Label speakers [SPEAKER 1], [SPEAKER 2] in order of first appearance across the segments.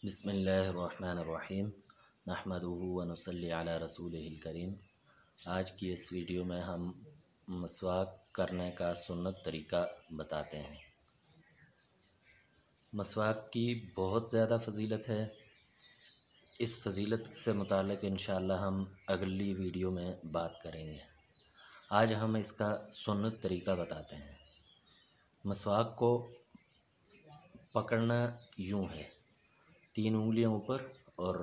[SPEAKER 1] बिस्मिल्लाहिर्रहमानिर्रहीम नहमदुहु व नुसल्ली अला रसूलिहिल करीम। आज की इस वीडियो में हम मसवाक करने का सुन्नत तरीका बताते हैं। मसवाक की बहुत ज़्यादा फ़जीलत है। इस फ़जीलत से मुताल्लिक़ इंशाअल्लाह हम अगली वीडियो में बात करेंगे। आज हम इसका सुन्नत तरीका बताते हैं। मसवाक को पकड़ना यूँ है, 3 उंगलियां ऊपर और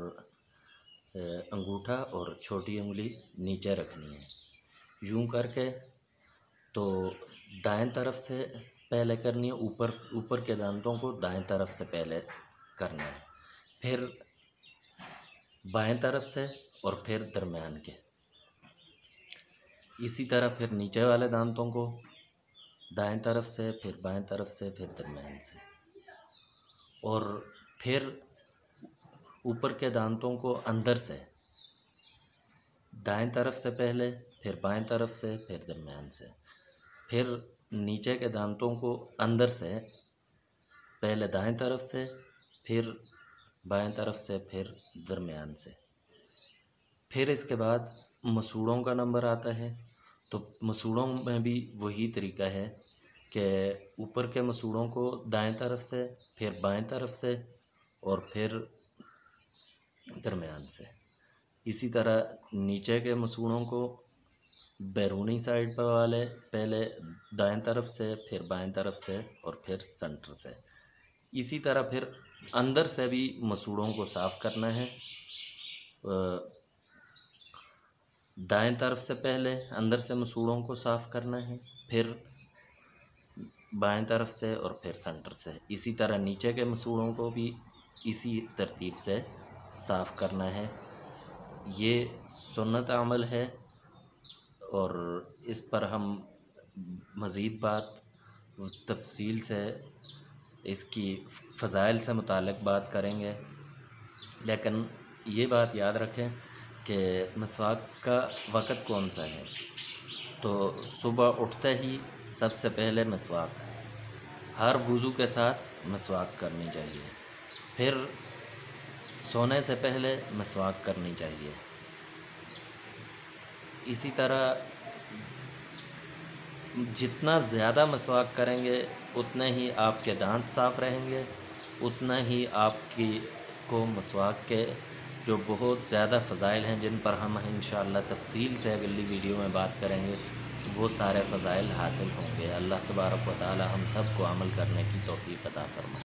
[SPEAKER 1] अंगूठा और छोटी उंगली नीचे रखनी है। यूँ करके तो दाएं तरफ से पहले करनी है, ऊपर के दांतों को दाएं तरफ से पहले करना है, फिर बाएं तरफ से और फिर दरमियान के। इसी तरह फिर नीचे वाले दांतों को दाएं तरफ से, फिर बाएं तरफ से, फिर दरमियान से, और फिर ऊपर के दांतों को अंदर से दाएं तरफ से पहले, फिर बाएं तरफ से, फिर दरमियान से, फिर नीचे के दांतों को अंदर से पहले दाएं तरफ से, फिर बाएं तरफ से, फिर दरमियान से। फिर इसके बाद मसूड़ों का नंबर आता है। तो मसूड़ों में भी वही तरीका है कि ऊपर के मसूड़ों को दाएं तरफ से, फिर बाएं तरफ से और फिर दरमियान से। इसी तरह नीचे के मसूड़ों को बैरूनी साइड पर वाले पहले दाएं तरफ से, फिर बाएं तरफ से और फिर सेंटर से। इसी तरह फिर अंदर से भी मसूड़ों को साफ़ करना है। दाएं तरफ से पहले अंदर से मसूड़ों को साफ़ करना है, फिर बाएं तरफ से और फिर सेंटर से। इसी तरह नीचे के मसूड़ों को भी इसी तरतीब से साफ़ करना है। ये सुन्नत अमल है और इस पर हम मज़ीद बात तफसील से इसकी फ़ज़ाइल से मुताल्लिक़ बात करेंगे। लेकिन ये बात याद रखें कि मसवाक का वक़्त कौन सा है। तो सुबह उठते ही सबसे पहले मसवाक, हर वज़ू के साथ मसवाक करनी चाहिए। फिर सोने से पहले मसवाक करनी चाहिए। इसी तरह जितना ज़्यादा मसवाक करेंगे उतना ही आपके दांत साफ़ रहेंगे, उतना ही आपकी को मसवाक के जो बहुत ज़्यादा फ़ज़ाइल हैं, जिन पर हम इंशाअल्लाह तफसील से अगली वीडियो में बात करेंगे, वो सारे फ़ज़ाइल हासिल होंगे। अल्लाह तबारक व तआला हम सब को अमल करने की तौफ़ीक़ अता फ़रमाए।